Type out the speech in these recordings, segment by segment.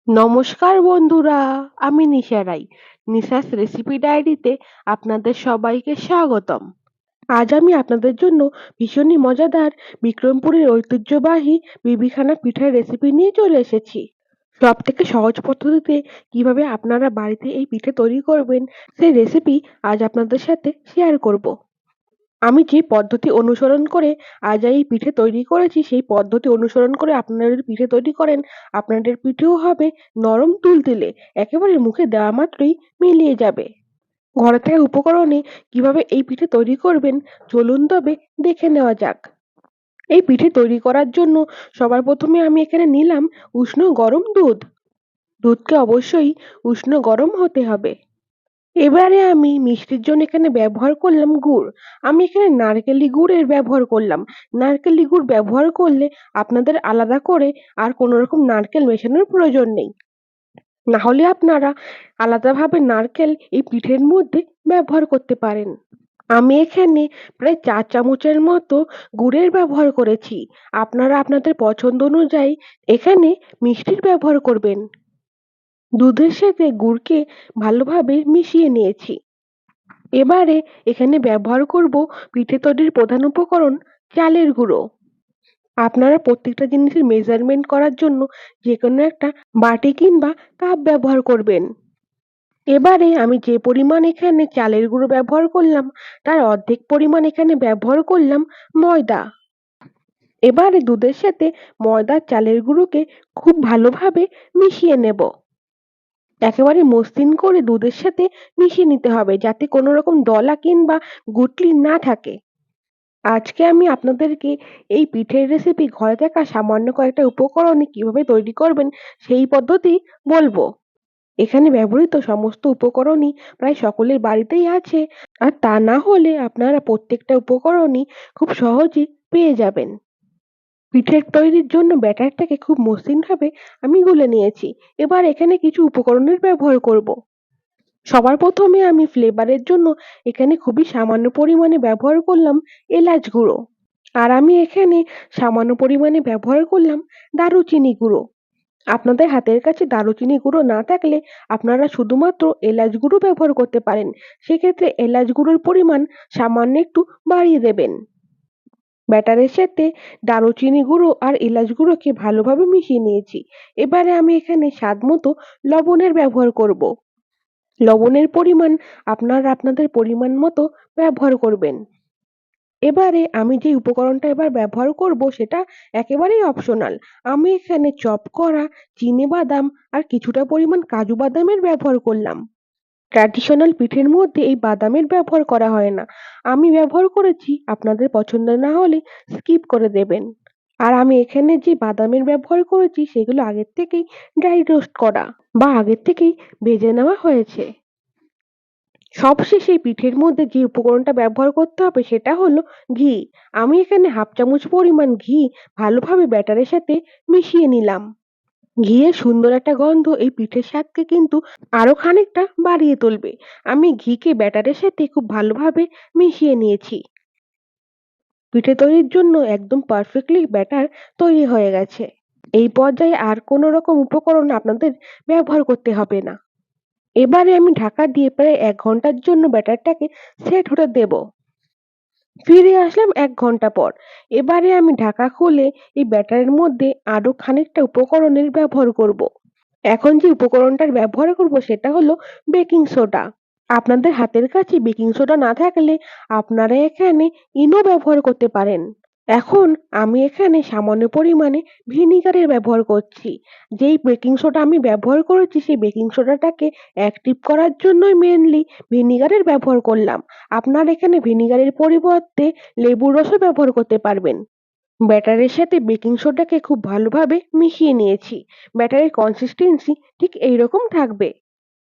নমস্কার বন্ধুরা, আমি নিশা রাই। নিশাস রেসিপি ডায়েরিতে আপনাদের সবাইকে স্বাগতম। আজ আমি আপনাদের জন্য ভীষণই মজাদার বিক্রমপুরের ঐতিহ্যবাহী বিবিখানা পিঠার রেসিপি নিয়ে চলে এসেছি। সব থেকে সহজ পদ্ধতিতে কিভাবে আপনারা বাড়িতে এই পিঠে তৈরি করবেন সেই রেসিপি আজ আপনাদের সাথে শেয়ার করব। আমি যে পদ্ধতি অনুসরণ করে আজ এই পিঠে তৈরি করেছি, সেই পদ্ধতি অনুসরণ করে আপনারা যদি পিঠে তৈরি করেন, আপনাদের পিঠেও হবে নরম তুলতুলে, একেবারে মুখে দেওয়া মাত্রই মিলিয়ে যাবে। ঘরে থাকা উপকরণে কিভাবে এই পিঠে তৈরি করবেন, চলুন তবে দেখে নেওয়া যাক। এই পিঠে তৈরি করার জন্য সবার প্রথমে আমি এখানে নিলাম উষ্ণ গরম দুধ। দুধকে অবশ্যই উষ্ণ গরম হতে হবে। এবারে আমি মিষ্টির জন্য এখানে ব্যবহার করলাম গুড়। আমি এখানে নারকেলি গুড়ের ব্যবহার করলাম। নারকেলি গুড় ব্যবহার করলে আপনাদের আলাদা করে আর কোনো রকম নারকেল মেশানোর প্রয়োজন নেই। না হলে আপনারা আলাদাভাবে নারকেল এই পিঠের মধ্যে ব্যবহার করতে পারেন। আমি এখানে প্রায় ৪ চামচের মতো গুড়ের ব্যবহার করেছি। আপনারা আপনাদের পছন্দ অনুযায়ী এখানে মিষ্টির ব্যবহার করবেন। দুধের সাথে গুড়কে ভালোভাবে মিশিয়ে নিয়েছি। এবারে এখানে ব্যবহার করব পিঠে তৈরির প্রধান উপকরণ চালের গুঁড়ো। আপনারা প্রত্যেকটা জিনিসের মেজারমেন্ট করার জন্য যেকোনো একটা বাটি কিংবা কাপ ব্যবহার করবেন। এবারে আমি যে পরিমাণ এখানে চালের গুঁড়ো ব্যবহার করলাম, তার অর্ধেক পরিমাণ এখানে ব্যবহার করলাম ময়দা। এবারে দুধের সাথে ময়দার চালের গুঁড়োকে খুব ভালোভাবে মিশিয়ে নেব। একেবারে মসৃণ করে দুধের সাথে মিশিয়ে নিতে হবে, যাতে কোনো রকম দলা কিংবা গুটলি না থাকে। আজকে আমি আপনাদেরকে এই পিঠের রেসিপি ঘরে থাকা সামান্য কয়েকটা উপকরণে কিভাবে তৈরি করবেন সেই পদ্ধতি বলবো। এখানে ব্যবহৃত সমস্ত উপকরণই প্রায় সকলের বাড়িতেই আছে, আর তা না হলে আপনারা প্রত্যেকটা উপকরণই খুব সহজেই পেয়ে যাবেন। পিঠের তৈরির জন্য ব্যাটারটাকে খুব মসৃণভাবে আমি গুলে নিয়েছি। এবার এখানে কিছু উপকরণের ব্যবহার করব। সবার প্রথমে আমি ফ্লেভারের জন্য এখানে খুবই সামান্য পরিমাণে ব্যবহার করলাম এলাচ গুঁড়ো। আর আমি এখানে সামান্য পরিমাণে ব্যবহার করলাম দারুচিনি গুঁড়ো। আপনাদের হাতের কাছে দারুচিনি গুঁড়ো না থাকলে আপনারা শুধুমাত্র এলাচ গুঁড়ো ব্যবহার করতে পারেন। সেক্ষেত্রে এলাচ গুঁড়োর পরিমাণ সামান্য একটু বাড়িয়ে দেবেন। ব্যাটারের সাথে দারুচিনি গুঁড়ো আর এলাচ গুঁড়োকে ভালোভাবে মিশিয়ে নিয়েছি। এবারে আমি এখানে স্বাদ মতো লবণের ব্যবহার করব। লবণের পরিমাণ আপনারা আপনাদের পরিমাণ মতো ব্যবহার করবেন। এবারে আমি যে উপকরণটা এবার ব্যবহার করব সেটা একেবারেই অপশনাল। আমি এখানে চপ করা বাদাম আর কিছুটা পরিমাণ কাজু বাদামের ব্যবহার করলাম। ট্র্যাডিশনাল পিঠের মধ্যে এই বাদামের ব্যবহার করা হয় না। আমি ব্যবহার করেছি, আপনাদের পছন্দ না হলে স্কিপ করে দেবেন। আর আমি এখানে যে বাদামের ব্যবহার করেছি সেগুলো আগের থেকেই ড্রাই রোস্ট করা বা আগের থেকেই ভেজে নেওয়া হয়েছে। সবশেষে পিঠের মধ্যে যে উপকরণটা ব্যবহার করতে হবে সেটা হলো ঘি। আমি এখানে হাফ চামচ পরিমাণ ঘি ভালোভাবে ব্যাটারের সাথে মিশিয়ে নিলাম। ঘিয়ের সুন্দর একটা গন্ধ এই পিঠের স্বাদকে কিন্তু আরো খানিকটা বাড়িয়ে তুলবে। আমি ঘিকে ব্যাটারের সাথে খুব ভালোভাবে মিশিয়ে নিয়েছি। পিঠে তৈরির জন্য একদম পারফেক্টলি ব্যাটার তৈরি হয়ে গেছে। এই পর্যায়ে আর কোনো রকম উপকরণ আপনাদের ব্যবহার করতে হবে না। এবারে আমি ঢাকা দিয়ে প্রায় ১ ঘন্টার জন্য ব্যাটারটাকে সেট হতে দেব। ফিরে আসলাম ১ ঘন্টা পর। এবারে আমি ঢাকা খুলে এই ব্যাটারের মধ্যে আরো খানিকটা উপকরণের ব্যবহার করব। এখন যে উপকরণটার ব্যবহার করব সেটা হলো বেকিং সোডা। আপনাদের হাতের কাছে বেকিং সোডা না থাকলে আপনারা এখানে ইনো ব্যবহার করতে পারেন। এখন আমি এখানে সামান্য পরিমাণে ভিনিগারের ব্যবহার করছি। যেই বেকিং সোডা আমি ব্যবহার করেছি সেই বেকিং সোডাটাকে অ্যাক্টিভ করার জন্যই মেইনলি ভিনিগারের ব্যবহার করলাম। আপনারা এখানে ভিনিগারের পরিবর্তে লেবুর রসও ব্যবহার করতে পারবেন। ব্যাটারের সাথে বেকিং সোডাকে খুব ভালোভাবে মিশিয়ে নিয়েছি। ব্যাটারের কনসিস্টেন্সি ঠিক এইরকম থাকবে।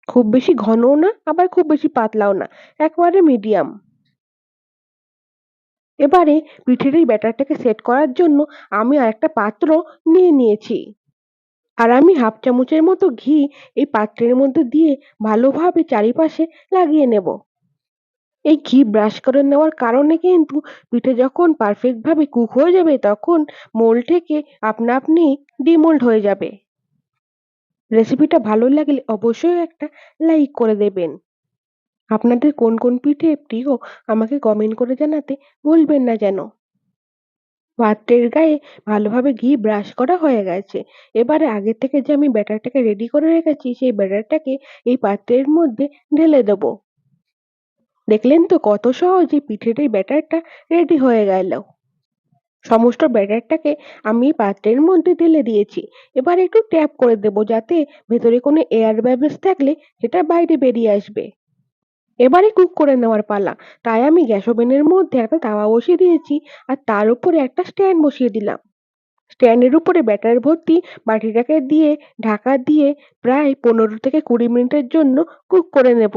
খুব বেশি ঘনও না, আবার খুব বেশি পাতলাও না, একেবারে মিডিয়াম। এবারে পিঠের এই ব্যাটারটাকে সেট করার জন্য আমি আরেকটা পাত্র নিয়ে নিয়েছি। আর আমি হাফ চামচের মতো ঘি এই পাত্রের মধ্যে দিয়ে ভালোভাবে চারিপাশে লাগিয়ে নেব। এই ঘি ব্রাশ করে নেওয়ার কারণে কিন্তু পিঠে যখন পারফেক্ট ভাবে কুক হয়ে যাবে তখন মোল্ড থেকে আপনা আপনি ডিমোল্ড হয়ে যাবে। রেসিপিটা ভালো লাগলে অবশ্যই একটা লাইক করে দেবেন। আপনাদের কোন কোন পিঠে প্রিয় আমাকে কমেন্ট করে জানাতে ভুলবেন না যেন। পাত্রের গায়ে ভালোভাবে ঘি ব্রাশ করা হয়ে গেছে। এবারে আগে থেকে যে আমি ব্যাটারটাকে রেডি করে রেখেছি সেই ব্যাটারটাকে এই পাত্রের মধ্যে ঢেলে দেবো। দেখলেন তো কত সহজে পিঠের এই ব্যাটারটা রেডি হয়ে গেল। সমস্ত ব্যাটারটাকে আমি পাত্রের মধ্যে ঢেলে দিয়েছি। এবার একটু ট্যাপ করে দেবো যাতে ভেতরে কোনো এয়ার বাবলস থাকলে সেটা বাইরে বেরিয়ে আসবে। এবারে কুক করে নেওয়ার পালা। তাই আমি গ্যাস ওভেনের মধ্যে একটা তাওয়া বসিয়ে দিয়েছি আর তার উপরে একটা স্ট্যান্ড বসিয়ে দিলাম। স্ট্যান্ডের উপরে ব্যাটার ভর্তি বাটিটাকে দিয়ে ঢাকা দিয়ে প্রায় 15 থেকে 20 মিনিটের জন্য কুক করে নেব।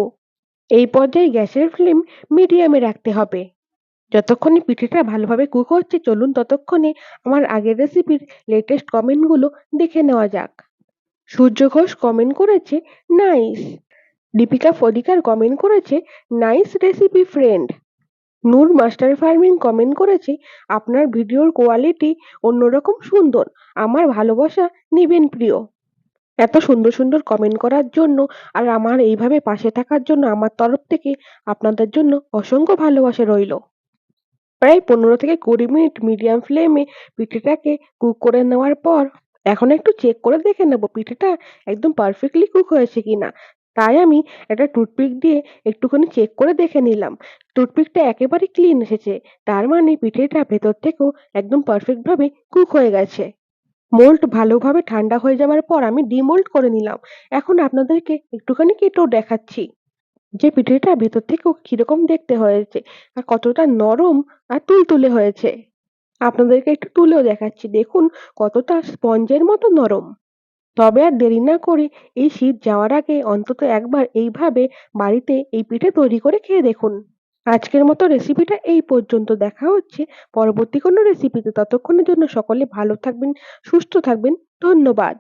এই পর্যায়ে গ্যাসের ফ্লেম মিডিয়ামে রাখতে হবে। যতক্ষণে পিঠেটা ভালোভাবে কুক হচ্ছে চলুন ততক্ষণে আমার আগের রেসিপির লেটেস্ট কমেন্টগুলো দেখে নেওয়া যাক। সূর্য ঘোষ কমেন্ট করেছে, নাইস। দীপিকা ফদিকার কমেন্ট করেছে, নাইস রেসিপি ফ্রেন্ড। নূর মাস্টার ফার্মিং কমেন্ট করেছে, আপনার ভিডিওর কোয়ালিটি অন্যরকম সুন্দর, আমার ভালোবাসা নিবেন প্রিয়। এত সুন্দর সুন্দর কমেন্ট করার জন্য আর আমার এইভাবে পাশে থাকার জন্য আমার তরফ থেকে আপনাদের জন্য অসংখ্য ভালোবাসা রইল। প্রায় 15 থেকে 20 মিনিট মিডিয়াম ফ্লেমে পিঠেটাকে কুক করে নেওয়ার পর এখন একটু চেক করে দেখে নেব পিঠেটা একদম পারফেক্টলি কুক হয়েছে কিনা। তাই আমি একটা টুথপিক দিয়ে একটুখানি চেক করে দেখে নিলাম। টুথপিকটা একেবারে ক্লিন এসেছে। তার মানে পিঠেটা ভেতর থেকেও একদম পারফেক্ট ভাবে কুক হয়ে গেছে। মোল্ড ভালোভাবে ঠান্ডা হয়ে যাওয়ার পর আমি ডিমোল্ড করে নিলাম। এখন আপনাদেরকে একটুখানি কেটেও দেখাচ্ছি যে পিঠেটা ভেতর থেকেও কিরকম দেখতে হয়েছে আর কতটা নরম আর তুলতুলে হয়েছে। আপনাদেরকে একটু তুলেও দেখাচ্ছি, দেখুন কতটা স্পঞ্জের মতো নরম। তবে আর দেরি না করে এই শীত যাওয়ার আগে অন্তত একবার এইভাবে বাড়িতে এই পিঠে তৈরি করে খেয়ে দেখুন। আজকের মতো রেসিপিটা এই পর্যন্ত। দেখা হচ্ছে পরবর্তী কোনো রেসিপিতে। ততক্ষণের জন্য সকলে ভালো থাকবেন, সুস্থ থাকবেন। ধন্যবাদ।